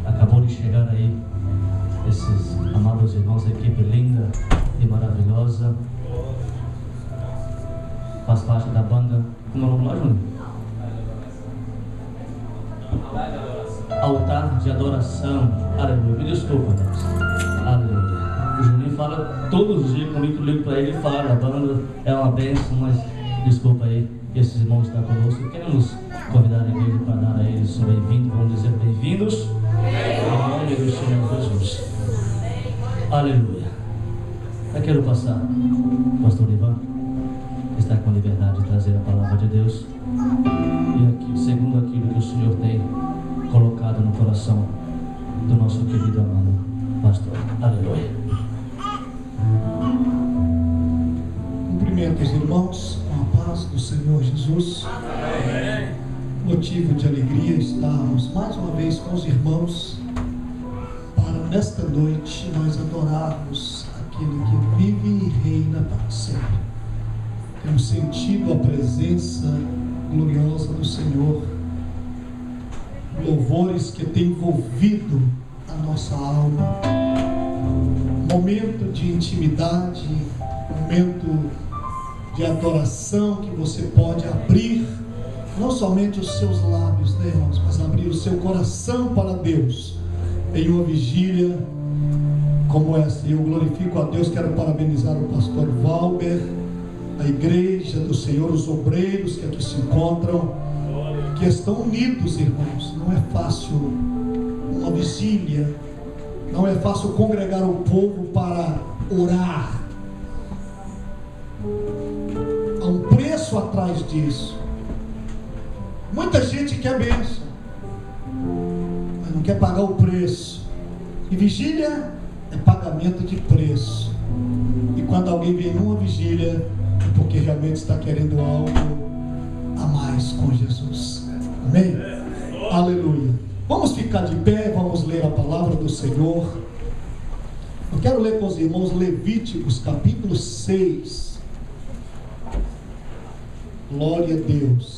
Acabou de chegar aí esses amados irmãos, a equipe linda e maravilhosa. Faz parte da banda. Como é o nome lá, Júnior? Altar de adoração. Aleluia. Me desculpa, Deus. Aleluia. O Juninho fala todos os dias comigo, eu ligo para ele falar da banda. É uma bênção, mas desculpa aí. Esses irmãos estão conosco. Queremos convidar a igreja para dar a eles um bem-vindo. Vamos dizer bem-vindos. Em nome do Senhor Jesus. Aleluia. Eu quero passar, pastor Ivan, que está com liberdade de trazer a palavra de Deus. E aqui, segundo aquilo que o Senhor tem colocado no coração do nosso querido amado pastor. Aleluia. Cumprimento os irmãos com a paz do Senhor Jesus. Motivo de alegria estarmos mais uma vez com os irmãos para nesta noite nós adorarmos aquele que vive e reina para sempre. Temos sentido a presença gloriosa do Senhor, louvores que têm envolvido a nossa alma, momento de intimidade, momento de adoração que você pode abrir não somente os seus lábios, né, irmãos, mas abrir o seu coração para Deus em uma vigília como essa. E eu glorifico a Deus, quero parabenizar o pastor Valber, a igreja do Senhor, os obreiros que aqui se encontram, que estão unidos, irmãos. Não é fácil uma vigília, não é fácil congregar o povo para orar. Há um preço atrás disso. Muita gente quer bênção, mas não quer pagar o preço. E vigília é pagamento de preço. E quando alguém vem numa vigília, é porque realmente está querendo algo a mais com Jesus. Amém? Aleluia. Vamos ficar de pé, vamos ler a palavra do Senhor. Eu quero ler com os irmãos Levíticos, capítulo 6. Glória a Deus.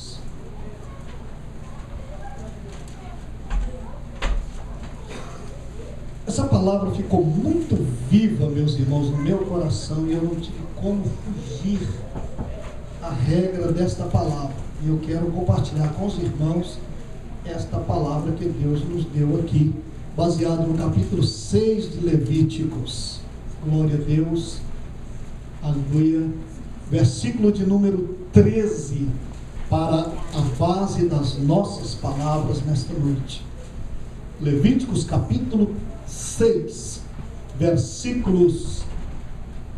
Essa palavra ficou muito viva, meus irmãos, no meu coração, e eu não tive como fugir à regra desta palavra. E eu quero compartilhar com os irmãos esta palavra que Deus nos deu aqui, baseado no capítulo 6 de Levíticos. Glória a Deus. Aleluia. Versículo de número 13, para a base das nossas palavras nesta noite. Levíticos capítulo 6, versículos,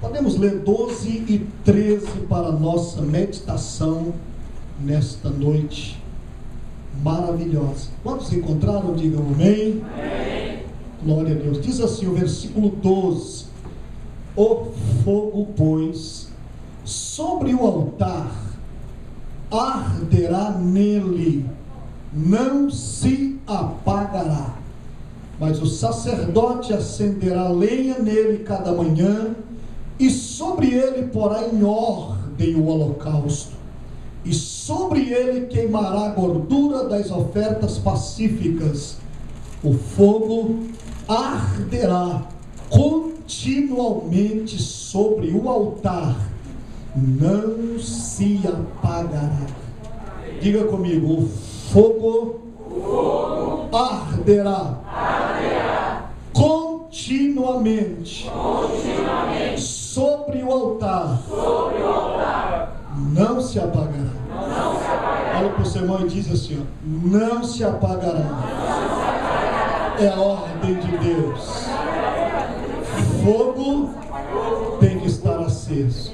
podemos ler 12 e 13 para a nossa meditação nesta noite maravilhosa. Quantos encontraram? Digam amém. Amém. Glória a Deus. Diz assim o versículo 12: o fogo, pois, sobre o altar arderá nele, não se apagará. Mas o sacerdote acenderá lenha nele cada manhã, e sobre ele porá em ordem o holocausto, e sobre ele queimará a gordura das ofertas pacíficas. O fogo arderá continuamente sobre o altar, não se apagará. Diga comigo: o fogo arderá continuamente sobre o altar, não se apagará. Olha para o seu irmão e diz assim, ó, não se apagará. É a ordem de Deus. Fogo tem que estar aceso.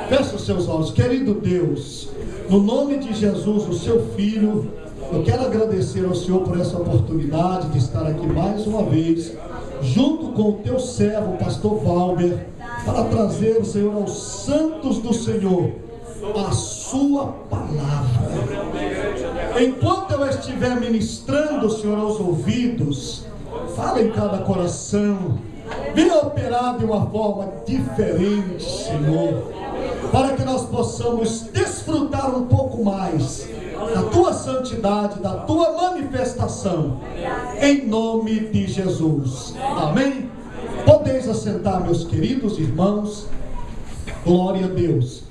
Feche os seus olhos. Querido Deus, no nome de Jesus, o seu Filho, eu quero agradecer ao Senhor por essa oportunidade de estar aqui mais uma vez, junto com o teu servo, pastor Valber, para trazer, Senhor, aos santos do Senhor a sua palavra. Enquanto eu estiver ministrando, Senhor, aos ouvidos, fala em cada coração, venha operar de uma forma diferente, Senhor. para que nós possamos desfrutar um pouco mais da tua santidade, da tua manifestação, em nome de Jesus. Amém? Podeis assentar, meus queridos irmãos. Glória a Deus.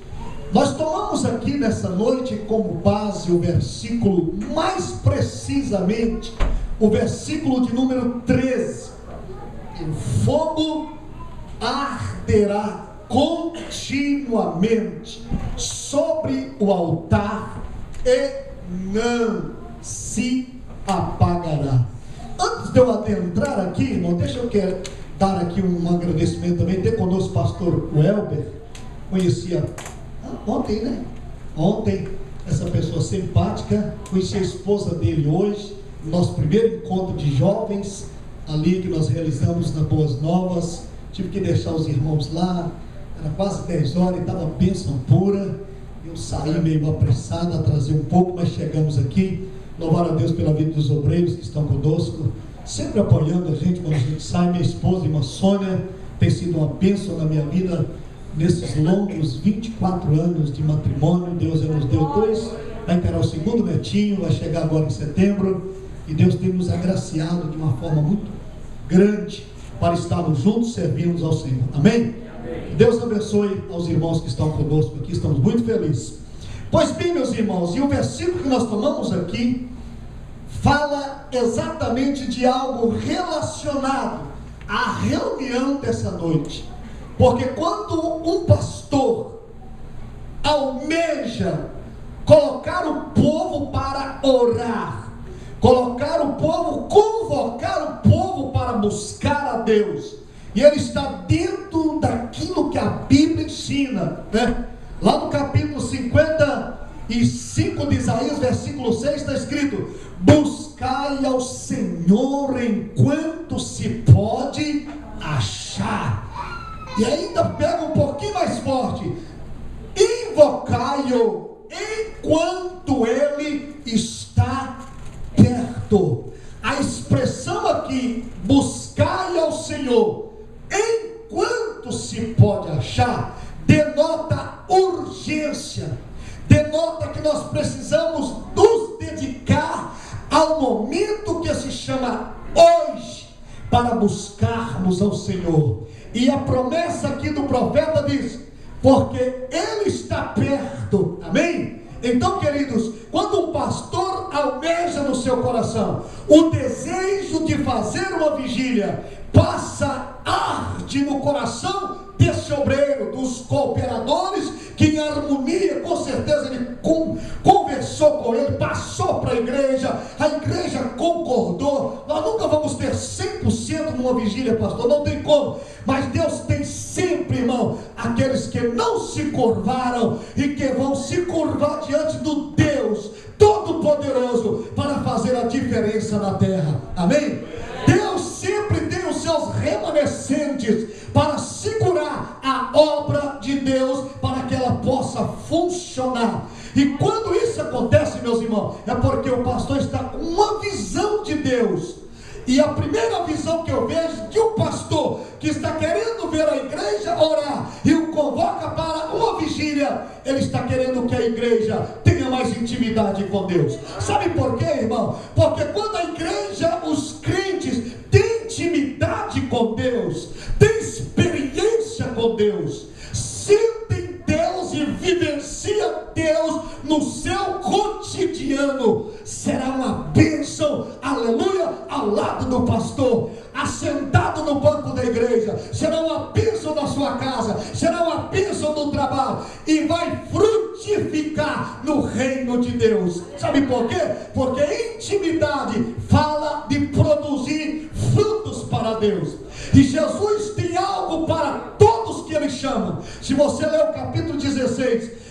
Nós tomamos aqui nessa noite como base o versículo, mais precisamente o versículo de número 13. O fogo arderá continuamente sobre o altar e não se apagará. Antes de eu adentrar aqui, irmão, deixa eu dar aqui um agradecimento também. Tem conosco o pastor Welber. Conhecia ontem, né? Ontem, essa pessoa simpática. Conheci a esposa dele hoje, nosso primeiro encontro de jovens ali que nós realizamos na Boas Novas. Tive que deixar os irmãos lá, era quase 10 horas e estava bênção pura. Eu saí meio apressado, atrasei um pouco, mas chegamos aqui. Louvar a Deus pela vida dos obreiros que estão conosco, sempre apoiando a gente quando a gente sai. Minha esposa, irmã Sônia, tem sido uma bênção na minha vida nesses longos 24 anos de matrimônio. Deus já nos deu 2, vai encarar o segundo netinho, vai chegar agora em setembro, e Deus tem nos agraciado de uma forma muito grande para estarmos juntos servindo ao Senhor. Amém? Deus abençoe aos irmãos que estão conosco aqui, estamos muito felizes. Pois bem, meus irmãos, e o versículo que nós tomamos aqui fala exatamente de algo relacionado à reunião dessa noite. Porque quando um pastor almeja colocar o povo para orar, colocar o povo, convocar o povo para buscar a Deus, e ele está dentro daquilo que a Bíblia ensina, né? Lá no capítulo 55 de Isaías, versículo 6, está escrito: buscai ao Senhor enquanto se pode achar. E ainda pega um pouquinho mais forte: invocai-o enquanto ele está perto. A expressão aqui, buscai ao Senhor enquanto se pode achar, denota urgência, denota que nós precisamos nos dedicar ao momento que se chama hoje, para buscarmos ao Senhor. E a promessa aqui do profeta diz: porque Ele está perto. Amém? Então, queridos, quando um pastor almeja no seu coração o desejo de fazer uma vigília, passa, arde no coração desse obreiro, dos cooperadores, que em harmonia, com certeza ele conversou com ele, passou para a igreja concordou. Nós nunca vamos ter 100% numa vigília, pastor, não tem como, mas Deus tem sempre, irmão, aqueles que não se curvaram e que vão se curvar diante do Deus Todo-Poderoso para fazer a diferença na terra. Amém? Deus sempre tem os seus remanescentes para segurar a obra de Deus, para que ela possa funcionar. E quando isso acontece, meus irmãos, é porque o pastor está com uma visão de Deus. E a primeira visão que eu vejo de um pastor que está querendo ver a igreja orar e o convoca para uma vigília, ele está querendo que a igreja tenha mais intimidade com Deus. Sabe por quê, irmão? Porque quando a igreja, os crentes têm intimidade com Deus, têm experiência com Deus, sentem Deus e vivencia Deus no seu cotidiano, será uma bênção, aleluia, ao lado do pastor, assentado no banco da igreja, será uma bênção na sua casa, será uma bênção no trabalho, e vai frutificar no reino de Deus. Sabe por quê? Porque intimidade fala de produzir frutos para Deus, e Jesus tem algo para todos que Ele chama. Se você ler o capítulo 16,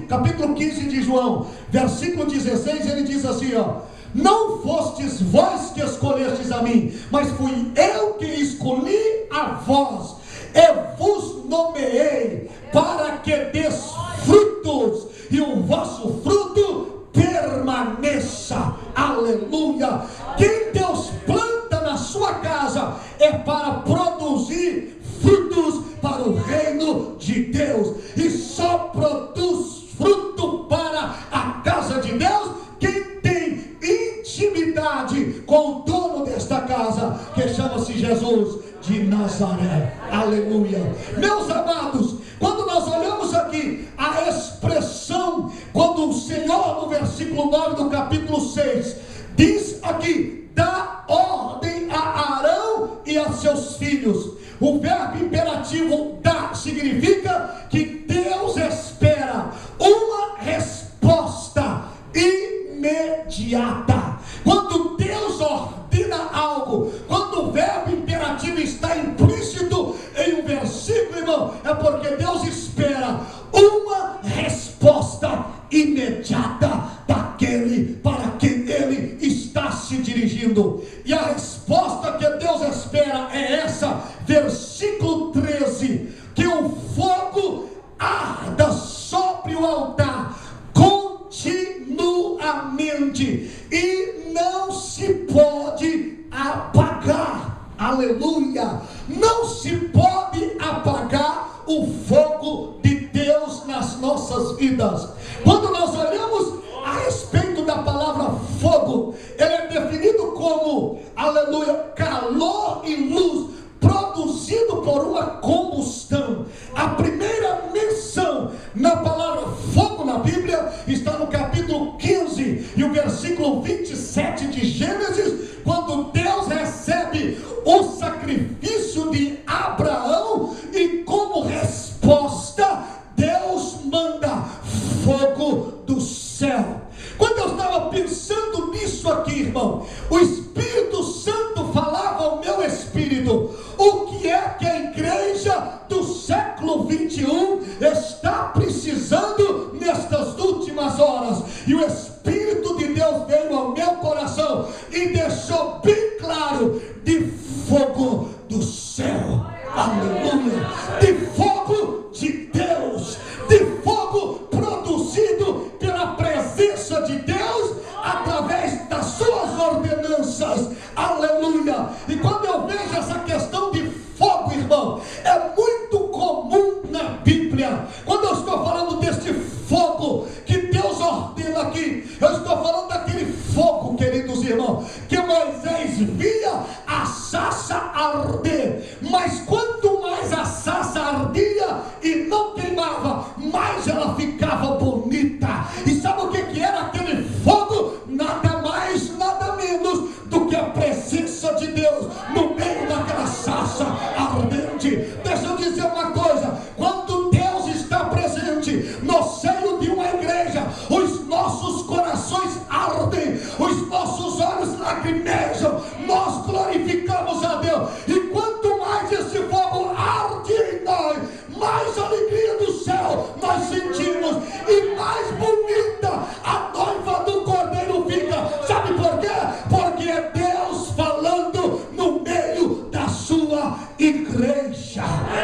capítulo 15 de João, versículo 16, ele diz assim, ó: não fostes vós que escolhestes a mim, mas fui eu que escolhi a vós, e vos nomeei para que des frutos, e o vosso fruto permaneça. Aleluia! Quem Deus planta na sua casa é para produzir frutos para o reino de Deus, e só desta casa, que chama-se Jesus de Nazaré. Aleluia. Meus amados, quando nós olhamos aqui a expressão, quando o Senhor, no versículo 9 do capítulo 6, diz aqui: dá ordem a Arão e a seus filhos. O verbo imperativo dá significa que Deus espera uma resposta imediata. Quando Deus ordena algo, quando o verbo imperativo está implícito em um versículo, irmão, é porque Deus espera uma resposta imediata daquele para quem Ele está se dirigindo. E a resposta que Deus espera é essa, versículo 13: que o fogo arda sobre o altar continuamente e não se pode apagar. Aleluia! Não se pode apagar o fogo de Deus nas nossas vidas. Quando nós olhamos a respeito da palavra fogo, ele é definido como, aleluia, calor e luz produzido por uma combustão. A primeira menção na palavra fogo na Bíblia está no capítulo 15 e o versículo 27 de Gênesis, quando Deus recebe o sacrifício de Abraão e como resposta Deus manda fogo do céu. Quando eu estava pensando nisso aqui, irmão, o Espírito Santo falava ao meu espírito: o que é que a igreja do século 21 está precisando nestas últimas horas? E o Espírito de Deus veio ao meu coração e deixou bem claro: de fogo do céu. Aleluia! De fogo de Deus, de fogo produzido pela presença de Deus através das suas ordenanças. Aleluia! E quando eu vejo essa questão de fogo, irmão, é muito comum na Bíblia. Quando eu estou falando deste fogo que Deus ordena aqui, eu estou falando daquele fogo, queridos irmãos, que Moisés via a sarça arder, mas quanto mais a sarça ardia e não queimava, mais ela ficava bonita. E sabe o que era aquele fogo? Nada mais, nada menos do que a presença de Deus no meio daquela sarça ardente. Deixa eu dizer uma coisa: quando Deus está presente no seio de uma igreja, os nossos corações ardem, os nossos olhos lacrimejam, nós glorificamos a Deus. E quanto mais esse fogo arde em nós, mais alegria do céu nós sentimos e mais bonita a noiva do Cordeiro fica. Sabe por quê? Porque é Deus falando no meio da sua igreja.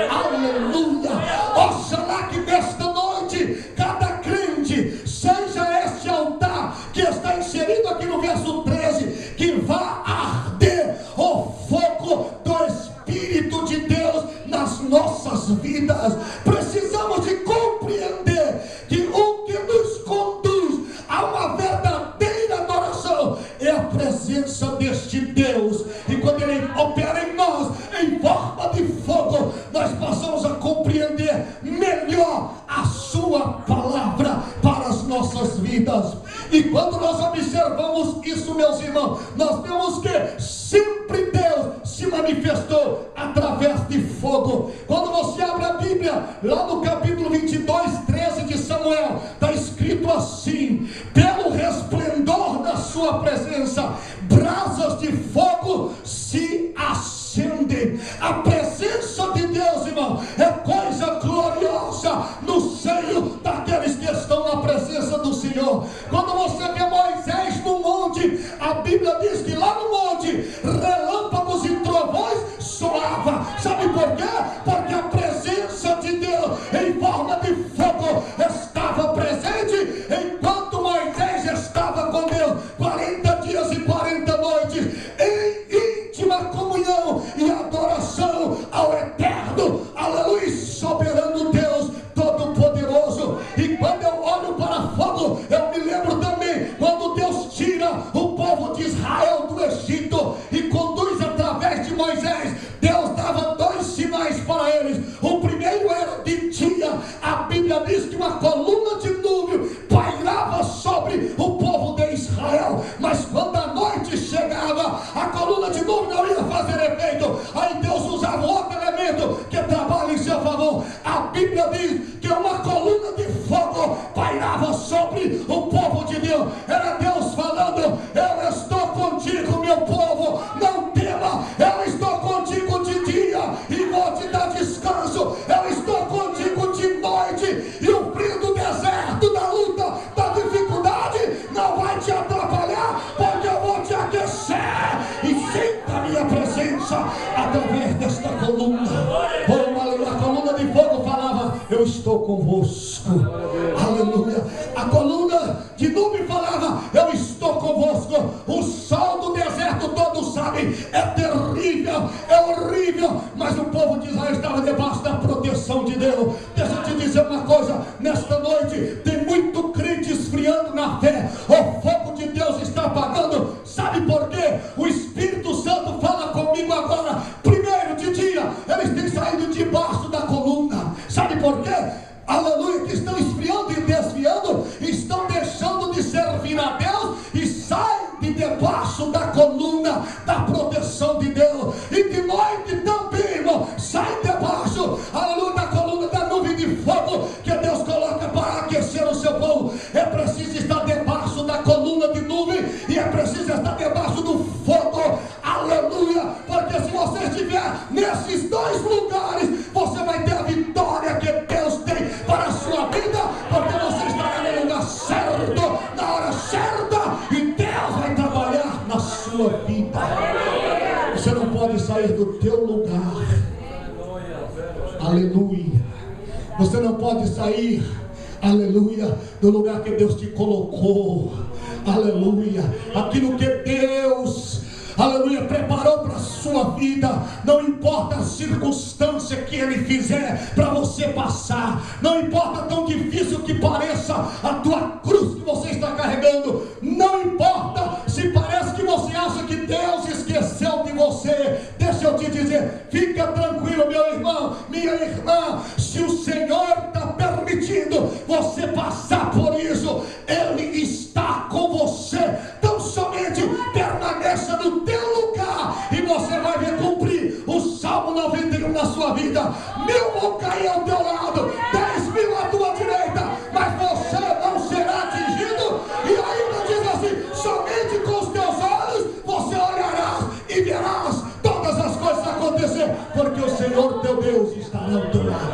Aleluia! Oxalá que nesta noite cada crente seja este altar que está inserido aqui no verso 13, que vá arder o fogo do Espírito de Deus nas nossas vidas. Precisamos de compreender que o que nos conduz a uma verdadeira adoração é a presença deste Deus. E quando Ele opera em nós em forma de fogo, nós passamos a compreender melhor a sua palavra para as nossas vidas. E quando nós observamos isso, meus irmãos, nós vemos que sempre Deus se manifestou através de fogo. Quando você abre a Bíblia, lá no capítulo 22, 13 de Samuel, está escrito assim: pelo resplendor da sua presença, brasas de fogo se acendem. A presença de Deus, irmão, é coisa gloriosa no seio daqueles que estão na presença do Senhor. Quando você vê Moisés no monte, a Bíblia diz que lá no monte relâmpagos e trovões soava. Sabe por quê? Porque a presença de Deus em forma de fogo estava presente enquanto Moisés estava com Deus 40 dias e 40 noites em íntima comunhão e adoração ao eterno, aleluia, soberano Deus Todo-Poderoso. E quando eu olho para fogo, eu me lembro também quando Deus tira o povo de Israel do Egito e quando minha presença através desta coluna. Oh, aleluia. A coluna de fogo falava: eu estou convosco. Aleluia. A coluna de nuvem falava: eu estou convosco. O sol do deserto, todos sabem, é terrível, é horrível, mas o povo de Israel estava debaixo da proteção de Deus. Deixa eu te dizer uma coisa: nesta noite tem muito crente esfriando na fé. O fogo de Deus está apagando. Sabe por quê? O Espírito Santo fala comigo agora. Primeiro de dia, eles têm saído debaixo da coluna. Sabe por quê? Aleluia, que estão esfriando e desviando, estão deixando de servir a Deus e saem de debaixo da coluna da proteção de Deus. E de noite também, irmão, sai debaixo, aleluia, da coluna da nuvem de fogo que Deus coloca para aquecer o seu povo. É preciso estar debaixo da coluna de nuvem e é preciso estar debaixo do fogo, aleluia, porque se você estiver nesses dois lugares, você vai ter a vitória que Deus tem para a sua vida, porque você estará no lugar certo, na hora certa, e Deus vai trabalhar na sua vida. Você não pode sair do teu lugar, aleluia. Você não pode sair, aleluia, do lugar que Deus te colocou, aleluia. Aquilo que Deus, aleluia, preparou para a sua vida, não importa a circunstância que Ele fizer para você passar, não importa tão difícil que pareça a tua cruz que você está carregando, não importa se parece que você acha que Deus esqueceu de você. Deixa eu te dizer, fica tranquilo, meu irmão, minha irmã, se o Senhor está permitindo você passar por isso, Ele está com você. Então somente permaneça no teu lugar e você vai ver cumprir o Salmo 91 na sua vida. 1000 vão cair ao teu lado, 10.000 à tua direita, mas você não será atingido. E ainda diz assim: somente com os teus olhos você olharás e verás todas as coisas acontecer, porque o Senhor teu Deus estará ao teu lado,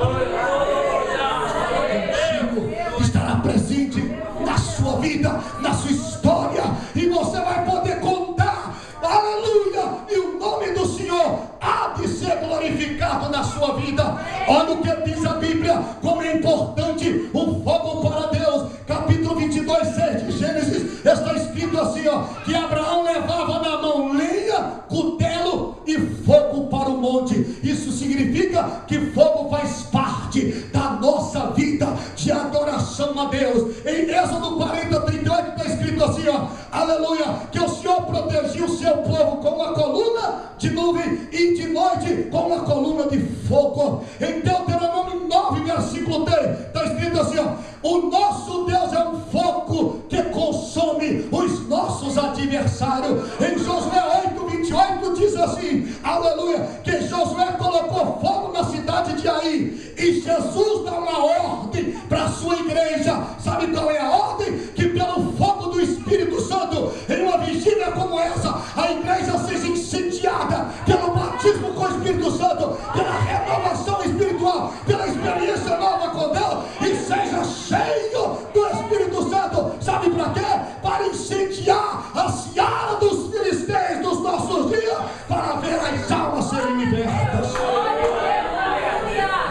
estará contigo, estará presente na sua vida, na sua história, e você vai poder contar, aleluia, e o nome do Senhor há de ser glorificado na sua vida. Olha o que diz a Bíblia, como é importante o fogo para Deus. Capítulo 22, 6 de Gênesis, está escrito assim, ó, que Abraão levava na mão lenha, cutelo e fogo para o monte. Isso significa que fogo faz parte da nossa vida de adoração a Deus. Em Êxodo 40, 38 está escrito assim, ó, aleluia, que o Senhor protegia o seu povo com uma coluna de nuvem e de noite com uma coluna de fogo. Em Deuteronômio 9, versículo 3, está escrito assim, ó, o nosso Deus é um fogo que consome os nossos adversários. Em Josué 8, 28 diz assim, aleluia, que Josué colocou fogo na cidade de Ai, e Jesus dá uma ordem para a sua igreja. Sabe qual é a ordem? Que pelo fogo do Espírito Santo, em uma vigília como essa, a igreja seja incendiada pelo batismo com o Espírito Santo, pela renovação espiritual, pela experiência nova com Deus, e seja cheio do Espírito Santo. Sabe para quê? Para incendiar a seara dos filisteus dos nossos dias, para ver as almas serem libertas.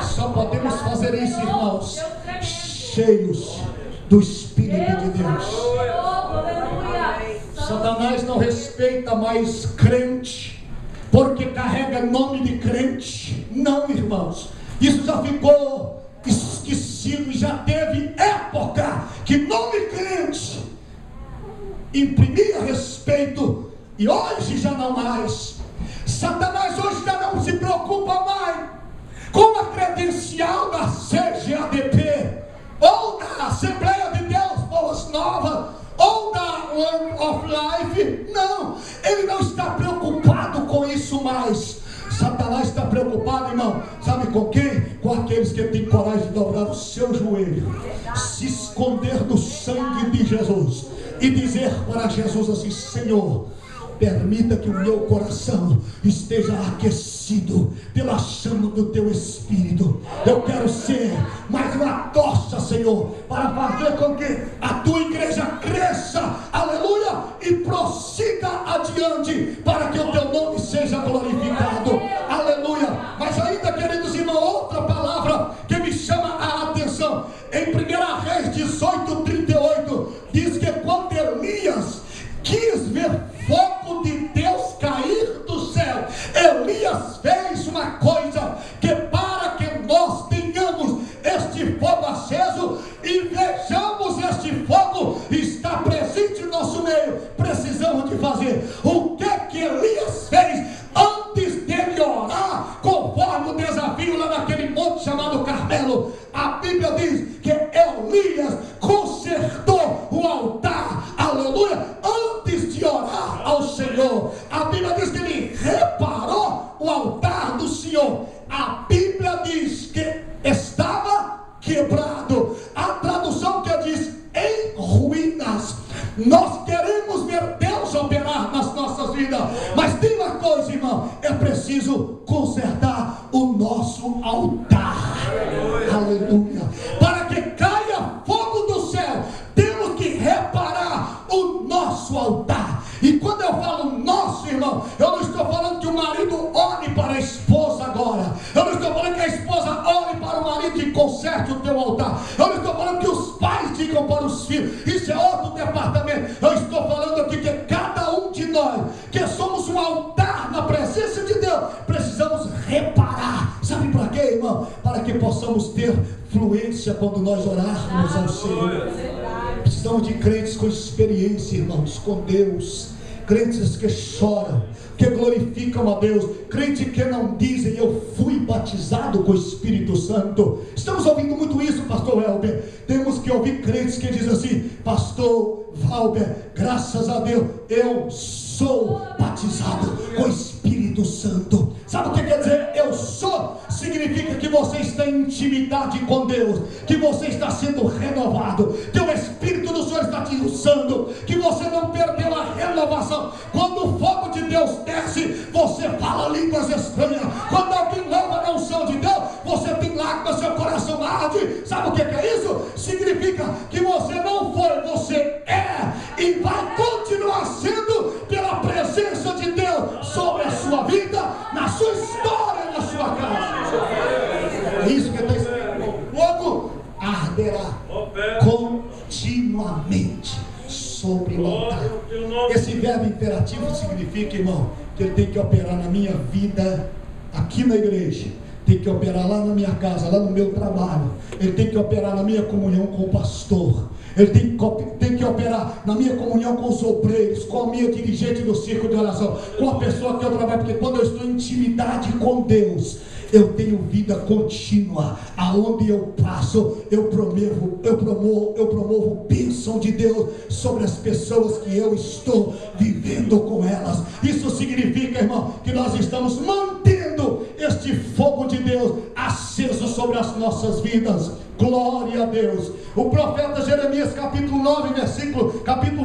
Só podemos fazer isso, irmãos, cheios do Espírito de Deus. Satanás não respeita mais crente porque carrega nome de crente. Não, irmãos, isso já ficou esquecido. Já teve época que nome crente imprimia respeito, e hoje já não mais. Satanás hoje já não se preocupa mais com a credencial da CGADP, ou da Assembleia de Deus Boas Novas, ou da Word of Life. Não, ele não está preocupado com isso mais. Satanás está preocupado, irmão, sabe com quem? Com aqueles que têm coragem de dobrar o seu joelho, se esconder do sangue de Jesus e dizer para Jesus assim: Senhor, permita que o meu coração esteja aquecido pela chama do teu Espírito. Eu quero ser mais uma tocha, Senhor, para fazer com que a tua igreja cresça, aleluia, e prossiga adiante, para que o teu nome seja glorificado. Elias fez uma coisa, que para que nós tenhamos este fogo aceso e vejamos este fogo está presente no nosso meio, precisamos de fazer o que Elias fez antes dele orar, conforme o desafio lá naquele monte chamado Carmelo. A Bíblia diz que Elias consertou o altar, aleluia, antes de orar ao Senhor. A Bíblia diz que ele reparou o altar do Senhor. A Bíblia diz que estava quebrado. A tradução que diz em ruínas. Nós queremos ver Deus operar nas nossas vidas, mas tem uma coisa, irmão, é preciso consertar o nosso altar. Aleluia. Para que caia fogo do céu, temos que reparar o nosso altar. E quando eu falo nosso, irmão, eu não estou falando que o marido ore para a esposa agora. Eu não estou falando que a esposa ore para o marido e conserte o teu altar. Eu não estou falando que os pais digam para os filhos. Isso é outro departamento. Eu estou falando aqui que cada um de nós, que somos um altar na presença de Deus, precisamos reparar. Sabe para quê, irmão? Para que possamos ter fluência quando nós orarmos ao Senhor. Precisamos de crentes com experiência, irmãos, com Deus. Crentes que choram, que glorificam a Deus. Crentes que não dizem eu fui batizado com o Espírito Santo. Estamos ouvindo muito isso, pastor Elber. Temos que ouvir crentes que dizem assim: pastor Valber, graças a Deus eu sou batizado com o Espírito Santo. Sabe o que quer dizer eu sou? Significa que você está em intimidade com Deus, que você está sendo renovado, que o Espírito do Senhor está te usando, que você não perdeu a renovação. Quando o fogo de Deus desce, você fala línguas estranhas. Quando alguém louva na unção de Deus, você tem lágrimas, seu coração arde. Sabe o que é isso? Significa que você não foi, você é e vai continuar sendo pela presença de Deus sobre a sua vida, na sua história, na sua casa. É isso que está escrito: o fogo arderá continuamente sobre o altar. Esse verbo imperativo significa, irmão, que ele tem que operar na minha vida, aqui na igreja, tem que operar lá na minha casa, lá no meu trabalho, ele tem que operar na minha comunhão com o pastor, ele tem que operar na minha comunhão com os obreiros, com a minha dirigente do círculo de oração, com a pessoa que eu trabalho, porque quando eu estou em intimidade com Deus, eu tenho vida contínua. Aonde eu passo, eu promovo bênção de Deus sobre as pessoas que eu estou vivendo com elas. Isso significa, irmão, que nós estamos mantendo este fogo de Deus aceso sobre as nossas vidas. Glória a Deus. O profeta Jeremias, capítulo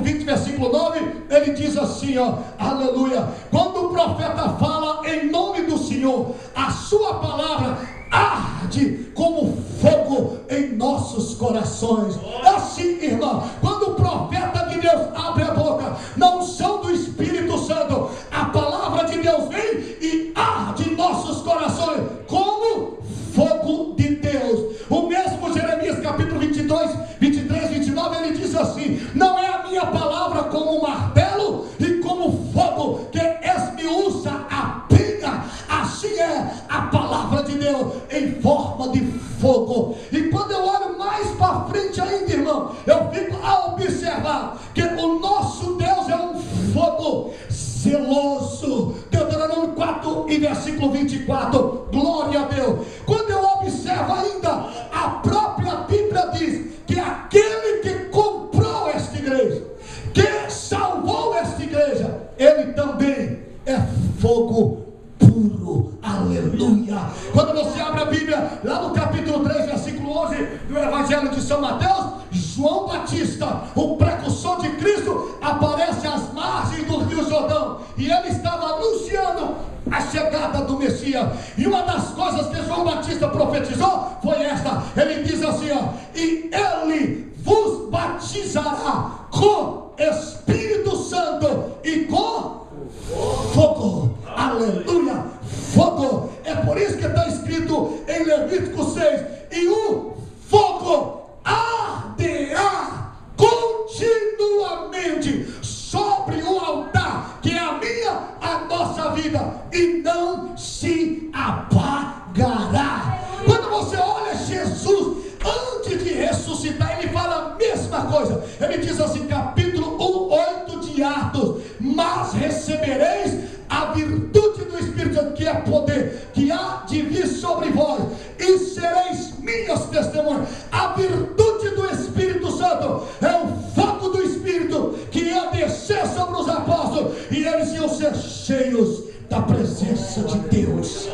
20, versículo 9, ele diz assim, ó, aleluia: quando o profeta fala em nome do Senhor, a sua palavra arde como fogo em nossos corações. É assim, irmão, quando o profeta de Deus abre a boca, na unção do Espírito Santo, a palavra de Deus vem e arde em nossos corações como fogo de Deus. O mesmo Jeremias capítulo 23, 29, ele diz assim: não é a minha palavra como um martelo e como fogo que esmiuça a penha, assim é a palavra de Deus em forma de fogo. E quando eu olho mais para frente ainda, irmão, eu fico a observar que o nosso Deus é um fogo zeloso. Deuteronômio 4 e versículo 24, glória a Deus. Quando eu observo ainda, a própria Bíblia diz que aquele que comprou esta igreja, que salvou esta igreja, ele também é fogo puro, aleluia. Quando você abre a Bíblia, lá no capítulo 3, versículo 11 do Evangelho de São Mateus, João Batista, o precursor de Cristo, aparece às margens do Rio Jordão, e ele estava anunciando a chegada do Messias. E uma das coisas que João Batista profetizou foi esta: ele diz assim, ó, e ele vos batizará com Espírito Santo e com fogo. Aleluia, fogo. É por isso que está escrito em Levítico 6: e o fogo arderá continuamente sobre o altar, que é a minha, a nossa vida, e e não se apagará. Quando você olha Jesus, antes de ressuscitar, ele fala a mesma coisa. Ele diz assim, capítulo 8 de Atos: mas recebereis a virtude do Espírito Santo, que é poder, que há de vir sobre vós, e sereis minhas testemunhas. A virtude do Espírito Santo é o fogo do Espírito que ia descer sobre os apóstolos, e eles iam ser cheios da presença de Deus.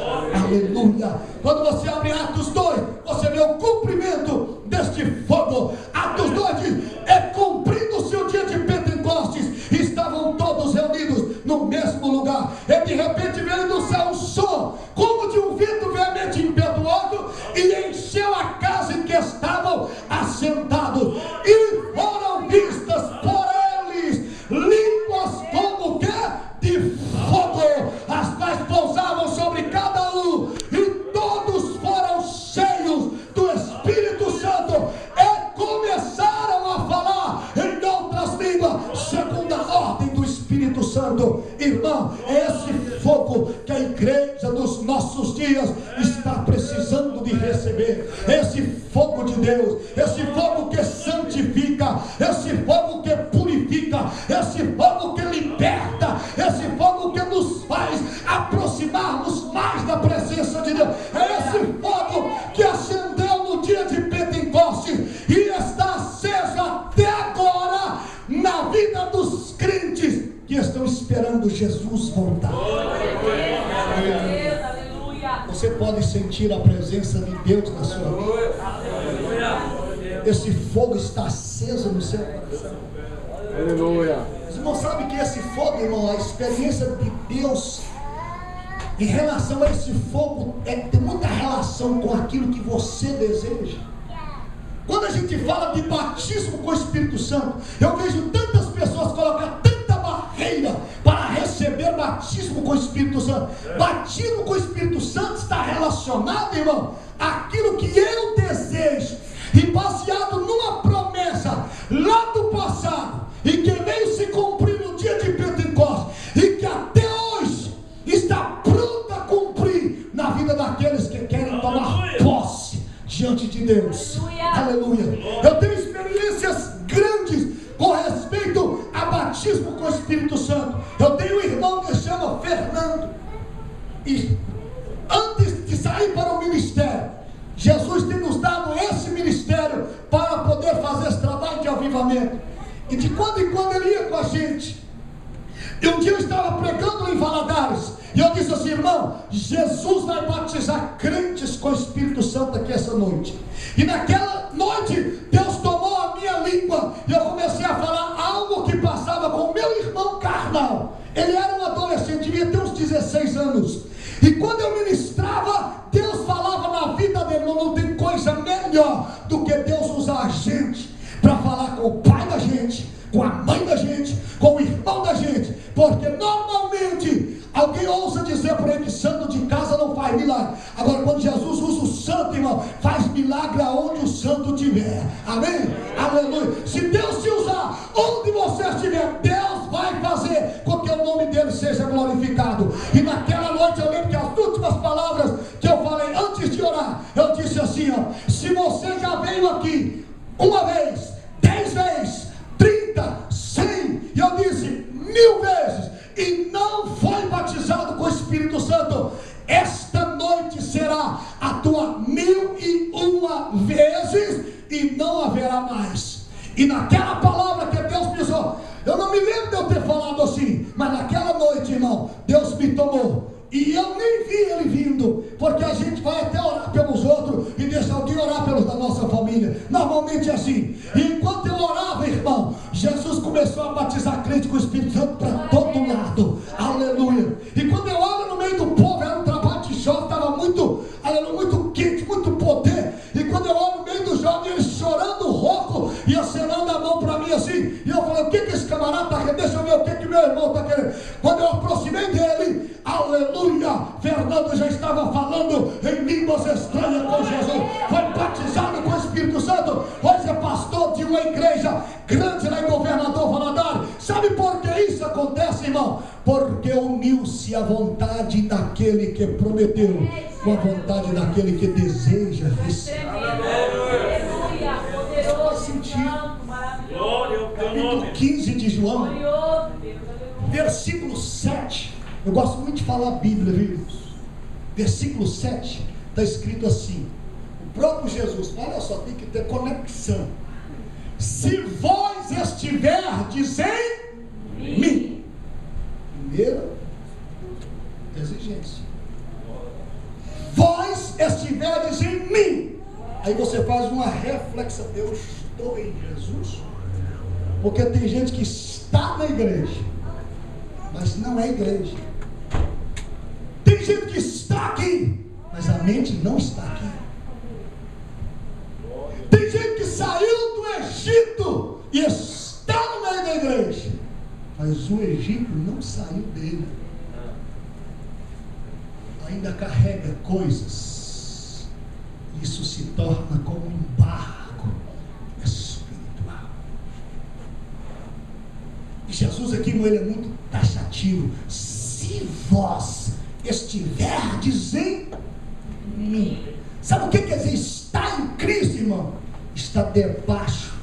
Aleluia. Quando você abre Atos 2, você vê o cumprimento deste fogo. Atos 2 diz: é cumprindo-se o dia de Pentecostes, estavam todos reunidos no mesmo lugar, e de repente veio do céu um som como de um vento veemente impetuoso, e encheu a casa em que estavam assentados, e foram vistas por eles línguas como que de fogo, as quais pousavam sobre cada um, e todos foram cheios do Espírito Santo, e começaram a falar em outras línguas, segundo a ordem do Espírito Santo. Irmão, é esse fogo que a igreja dos nossos dias está precisando de receber. Esse fogo de Deus, esse fogo que santifica, esse fogo que purifica, esse fogo que liberta, esse fogo que nos faz aproximarmos mais da presença de Deus. É esse fogo que acendeu no dia de Pentecostes e está aceso até agora na vida dos crentes que estão esperando Jesus voltar. Você pode sentir a presença de Deus na sua vida. Esse fogo está aceso no seu coração. Aleluia. Os irmãos sabem que esse fogo, irmão, a experiência de Deus em relação a esse fogo tem muita relação com aquilo que você deseja. Quando a gente fala de batismo com o Espírito Santo, eu vejo tantas pessoas colocar tanta barreira para receber batismo com o Espírito Santo. Batismo com o Espírito Santo está relacionado, irmão, àquilo que eu desejo, e baseado numa promessa lá do passado, e que veio se cumprir no dia de Pentecostes, e que até hoje está pronta a cumprir na vida daqueles que querem tomar posse diante de Deus. Aleluia. Eu tenho experiências grandes com respeito a batismo com o Espírito Santo. Eu tenho um irmão que se chama Fernando, e antes de sair para o ministério, Jesus tem nos dado esse ministério para poder fazer esse trabalho de avivamento. E de quando em quando ele ia com a gente. E um dia eu estava pregando em Valadares, e eu disse assim: irmão, Jesus vai batizar crentes com o Espírito Santo aqui essa noite. E naquela noite Deus tomou a minha língua, e eu comecei a falar algo que passava com o meu irmão carnal. Ele era um adolescente, devia ter uns 16 anos. E quando eu ministrava, Deus falava na vida dele. Não tem coisa melhor do que Deus usar a gente para falar com o pai da gente, com a mãe da gente, com o irmão da gente. Porque normalmente alguém ousa dizer por aí que santo de casa não faz milagre. Agora, quando Jesus usa o santo, irmão, faz milagre aonde o santo estiver. Amém? Aleluia. Se Deus te usar onde você estiver, Deus vai fazer com que o nome dele seja glorificado. E naquela noite eu lembro que as últimas palavras que eu falei antes de orar, eu disse assim: ó, se você já veio aqui uma vez, 10 vezes, 30, 100, e eu disse 1000 vezes, e não foi batizado com o Espírito Santo, esta noite será a tua 1001 vezes, e não haverá mais. E naquela palavra que Deus me usou, eu não me lembro de eu ter falado assim, mas naquela noite, irmão, Deus me tomou. E eu nem vi ele vindo, porque a gente vai até orar pelos outros e deixa alguém orar pelos da nossa família. Normalmente é assim. E enquanto eu orava, irmão, Jesus começou a batizar crente com o Espírito Santo para todo lado. Aleluia. E quando eu olho no meio do povo, era um trabalho de jovem, estava muito, muito quente, muito poder. E quando eu olho no meio dos jovens, eles chorando rouco e acenando a mão para mim assim. E eu falei: o que esse camarada está querendo? Deixa eu ver o que meu irmão está querendo. Quando eu aproximei dele, aleluia, Fernando já estava falando em línguas estranhas com Jesus. Foi batizado com o Espírito Santo. Hoje é pastor de uma igreja grande lá em Governador Valadares. Sabe por que isso acontece, irmão? porque uniu-se à vontade daquele que prometeu, com a vontade daquele que deseja receber. Faz sentido. Capítulo 15 de João, versículo 7. Eu gosto muito de falar a Bíblia, viu? Versículo 7, está escrito assim: o próprio Jesus, olha só, tem que ter conexão. Se vós estiverdes em mim. Primeira exigência. Vós estiverdes em mim. Aí você faz uma reflexão: eu estou em Jesus? Porque tem gente que está na igreja, mas não é igreja. Tem gente que está aqui, mas a mente não está aqui. Tem gente que saiu do Egito e está no meio da igreja, mas o Egito não saiu dele. Ainda carrega coisas. Isso se torna como um embargo espiritual. E Jesus aqui, ele é muito taxativo. Se vós estiverdes em mim. Sabe o que quer dizer estar em Cristo, irmão? Está debaixo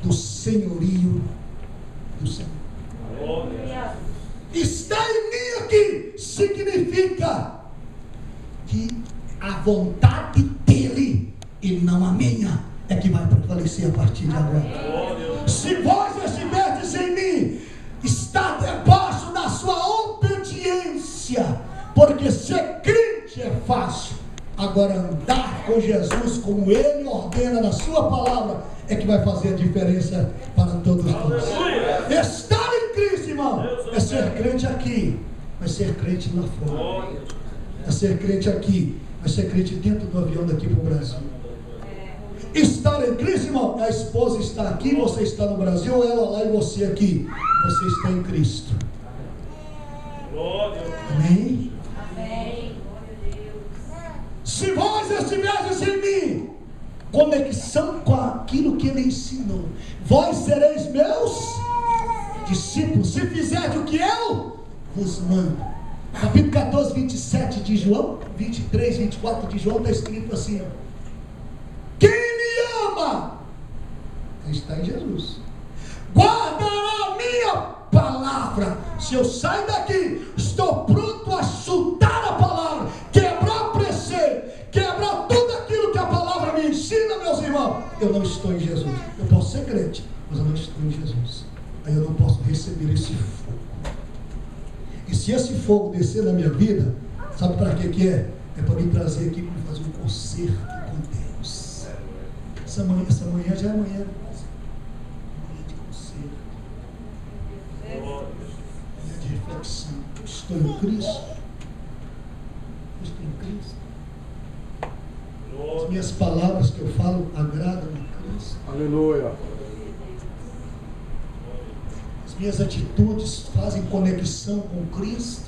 do senhorio do Senhor. Está em mim aqui significa que a vontade dele e não a minha é que vai prevalecer a partir de agora. Se vós estiverdes em mim, está debaixo da sua obediência, porque ser crente é fácil. Agora andar com Jesus como Ele ordena na sua palavra é que vai fazer a diferença para todos nós. Estar em Cristo, irmão, é ser crente aqui, mas ser crente lá fora. É ser crente aqui, mas ser crente dentro do avião daqui para o Brasil. Estar em Cristo, irmão, a esposa está aqui, você está no Brasil, ela lá e você aqui. Você está em Cristo. Amém? Se vós estiverdes em mim, conexão com aquilo que Ele ensinou, vós sereis meus discípulos, se fizerdes o que eu vos mando. Capítulo 14, 27 de João, 23, 24 de João, está escrito assim: quem me ama, está em Jesus, guardará a minha palavra. Se eu sair daqui, estou pronto a chutar a palavra, quebrar preceito, quebrar tudo aquilo que a palavra me ensina, meus irmãos. Eu não estou em Jesus. Eu posso ser crente, mas eu não estou em Jesus. Aí eu não posso receber esse fogo. E se esse fogo descer na minha vida, sabe para que é? É para me trazer aqui para fazer um concerto com Deus. Essa manhã já é manhã de concerto, manhã de reflexão. Estou em Cristo. Estou em Cristo. As minhas palavras que eu falo agradam a Cristo. Aleluia. As minhas atitudes fazem conexão com Cristo.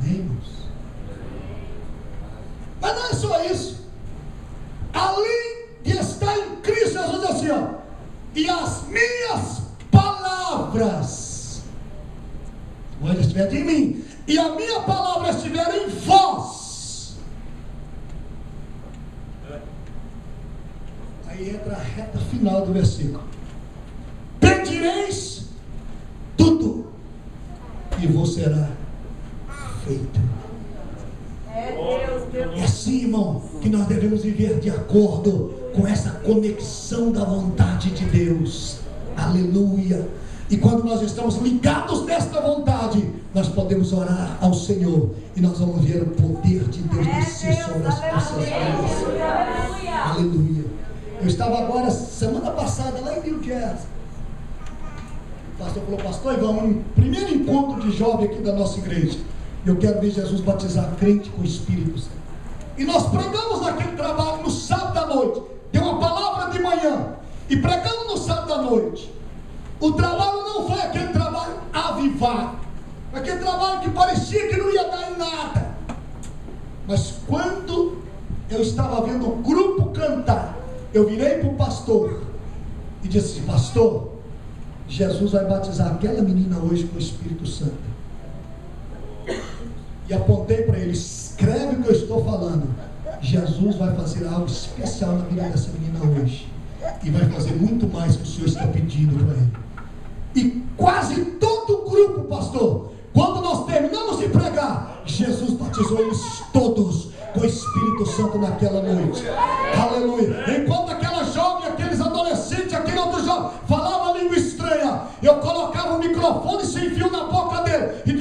Amém, irmãos? Mas não é só isso. Além de estar em Cristo, Jesus diz assim, ó: e as minhas palavras, quando estiver em mim, e a minha palavra estiver em vós. Aí entra a reta final do versículo: pedireis tudo e vos será feito. É assim, irmão, que nós devemos viver de acordo com essa conexão da vontade de Deus. Aleluia. E quando nós estamos ligados nesta vontade, nós podemos orar ao Senhor e nós vamos ver o poder de Deus descer sobre as nossas vidas. Aleluia. Eu estava agora, semana passada, lá em New Jersey. O pastor falou: pastor Ivan, um primeiro encontro de jovem aqui da nossa igreja. Eu quero ver Jesus batizar crente com o Espírito Santo. E nós pregamos naquele trabalho no sábado à noite. Deu uma palavra de manhã e pregamos no sábado à noite. O trabalho não foi aquele trabalho avivado, aquele trabalho que parecia que não ia dar em nada. Mas quando eu estava vendo o grupo cantar, eu virei para o pastor e disse: pastor, Jesus vai batizar aquela menina hoje com o Espírito Santo. E apontei para ele: escreve o que eu estou falando. Jesus vai fazer algo especial na vida dessa menina hoje. E vai fazer muito mais que o Senhor está pedindo para ele. E quase todo o grupo, pastor, quando nós terminamos de pregar, Jesus batizou eles todos com o Espírito Santo naquela noite. Aleluia. Enquanto aquela jovem, aqueles adolescentes, aquele outro jovem falava língua estranha, eu colocava o microfone sem fio na boca dele e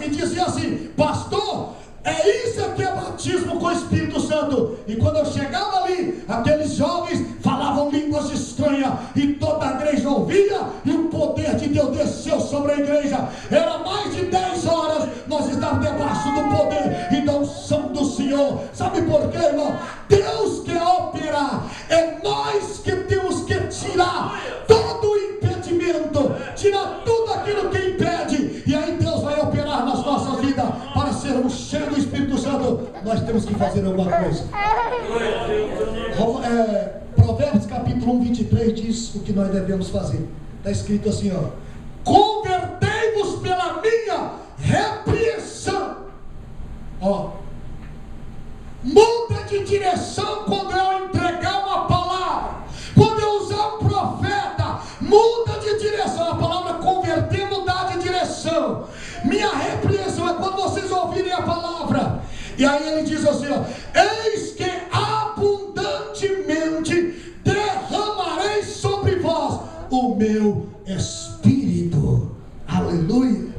dizia assim: pastor, é isso que é batismo com o Espírito Santo. E quando eu chegava ali, aqueles jovens falavam línguas estranhas e toda a igreja ouvia, e o poder de Deus desceu sobre a igreja. Era mais de 10 horas, nós estávamos debaixo do poder e da unção do Senhor. Sabe por quê, irmão? Deus quer operar, é nós que temos que tirar todo o impedimento, tirar tudo aquilo que impede, e aí Deus vai operar nas nossas vidas. Para sermos cheios do Espírito Santo, nós temos que fazer alguma coisa. Provérbios capítulo 1, 23 diz o que nós devemos fazer. Está escrito assim, ó: convertei-vos pela minha repreensão. Ó, muda de direção quando eu entregar uma palavra. Quando eu usar um profeta, muda de direção. A palavra converter, mudar de direção. Minha repreensão é quando vocês ouvirem a palavra. E aí ele diz assim, ó: eis que abundantemente derramarei sobre vós o meu Espírito. Aleluia.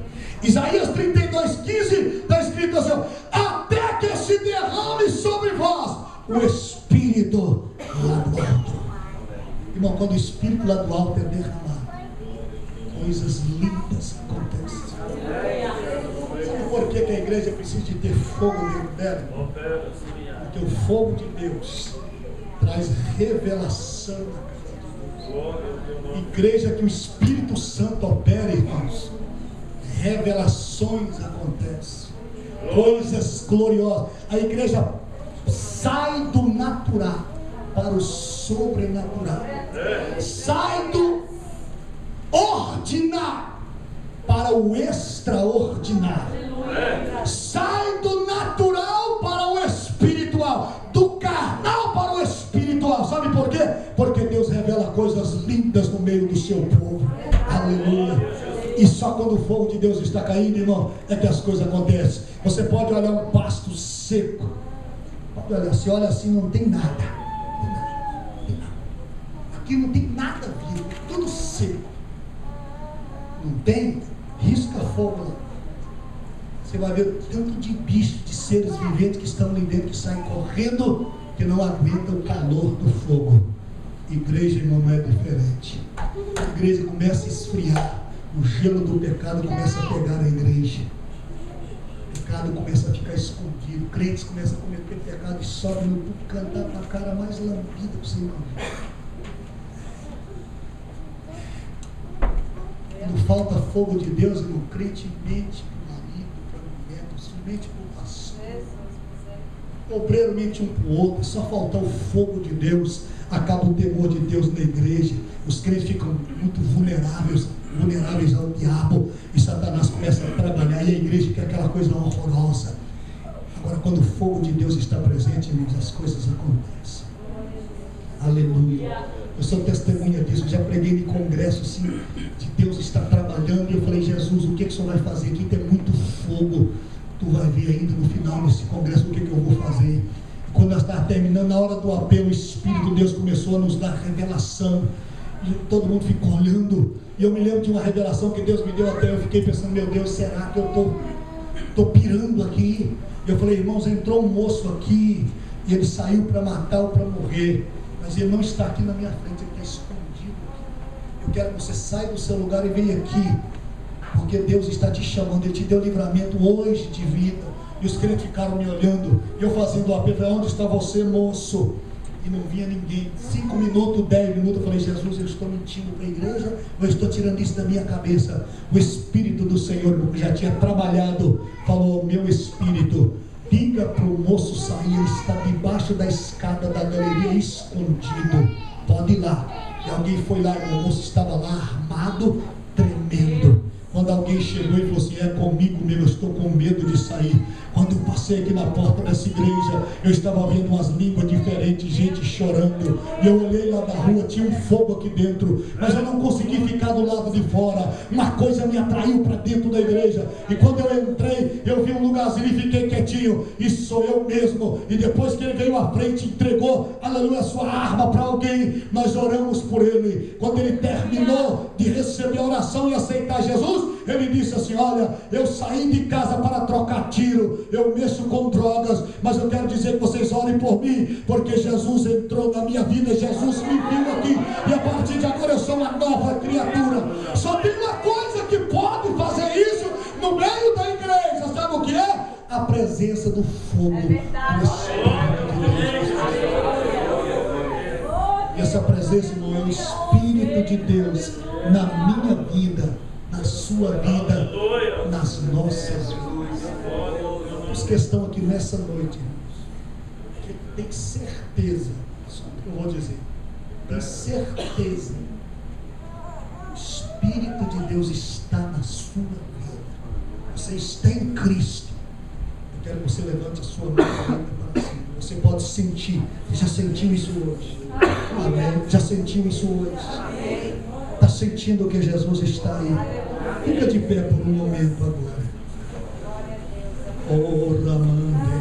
Isaías 32:15 está escrito assim, ó: até que se derrame sobre vós o Espírito lá do alto. Irmão, quando o Espírito lá do alto é derramado, coisas lindas acontecem. Sabe por que a igreja precisa de ter fogo dentro dela? Porque o fogo de Deus traz revelação na casa de Deus. Igreja que o Espírito Santo opera, irmãos, revelações acontecem, coisas gloriosas. A igreja sai do natural para o sobrenatural, sai do ordinário para o extraordinário, sai do natural para o espiritual, do carnal para o espiritual. Sabe por quê? Porque Deus revela coisas lindas no meio do seu povo. Aleluia. E só quando o fogo de Deus está caindo, irmão, é que as coisas acontecem. Você pode olhar um pasto seco, pode olhar, se olha assim, não tem nada. Aqui não tem nada vivo, tudo seco. Não tem? Risca fogo lá. Você vai ver o tanto de bichos, de seres viventes que estão ali dentro, que saem correndo, que não aguentam o calor do fogo. Igreja, irmão, não é diferente. A igreja começa a esfriar, o gelo do pecado começa a pegar a igreja. O pecado começa a ficar escondido. Crentes começam a cometer pecado e sobem no público, cantar com a cara mais lambida que você imagina. Quando falta fogo de Deus, irmão, crente mente para o marido, para a mulher, mente para o pastor, o obreiro mente um para o outro. Só faltar o fogo de Deus, acaba o temor de Deus na igreja. Os crentes ficam muito vulneráveis ao diabo, e Satanás começa a trabalhar, e a igreja fica aquela coisa horrorosa. Agora, quando o fogo de Deus está presente, irmãos, as coisas acontecem. Aleluia. Eu sou testemunha disso. Eu já preguei em congresso assim, de Deus estar trabalhando, e eu falei: Jesus, o que o Senhor vai fazer aqui? Tem muito fogo. Tu vai ver ainda no final desse congresso o que eu vou fazer. E quando nós estávamos terminando, na hora do apelo, o Espírito de Deus começou a nos dar revelação, e todo mundo ficou olhando. E eu me lembro de uma revelação que Deus me deu, até eu fiquei pensando: meu Deus, será que eu estou pirando aqui? E eu falei: irmãos, entrou um moço aqui, e ele saiu para matar ou para morrer, mas ele não está aqui na minha frente, ele está escondido aqui. Eu quero que você saia do seu lugar e venha aqui, porque Deus está te chamando. Ele te deu livramento hoje de vida. E os crentes ficaram me olhando, e eu fazendo o apelo: onde está você, moço? E não vinha ninguém. 5 minutos, 10 minutos, eu falei: Jesus, eu estou mentindo para a igreja, ou eu estou tirando isso da minha cabeça? O Espírito do Senhor, que já tinha trabalhado, falou: meu Espírito, diga para o moço sair, ele está debaixo da escada da galeria, escondido, pode ir lá. E E alguém foi lá e o moço estava lá armado, tremendo. Quando alguém chegou e falou assim: é comigo mesmo, eu estou com medo de sair. Quando eu passei aqui na porta dessa igreja, eu estava vendo umas línguas diferentes, gente chorando. E eu olhei lá da rua, tinha um fogo aqui dentro, mas eu não consegui ficar do lado de fora. Uma coisa me atraiu para dentro da igreja. E quando eu entrei, eu vi um lugarzinho e fiquei quietinho. E sou eu mesmo. E depois que ele veio à frente, entregou, aleluia, sua arma para alguém, nós oramos por ele. Quando ele terminou de receber a oração e aceitar Jesus, ele disse assim: olha, eu saí de casa para trocar tiro, eu mexo com drogas, mas eu quero dizer que vocês orem por mim, porque Jesus entrou na minha vida, Jesus me viu aqui, e a partir de agora eu sou uma nova criatura. Só tem uma coisa que pode fazer isso no meio da igreja, sabe o que é? A presença do fogo do Espírito de Deus. E essa presença não é o Espírito de Deus na minha vida, na sua vida, nas nossas vidas. Os que estão aqui nessa noite, irmãos, que tem certeza, só que eu vou dizer, tem certeza, o Espírito de Deus está na sua vida. Você está em Cristo. Eu quero que você levante a sua mão para cima. Você pode sentir. Você já sentiu isso hoje? Amém. Já sentiu isso hoje? Está sentindo que Jesus está aí? Fica de pé por um momento agora. Oh, Ramande.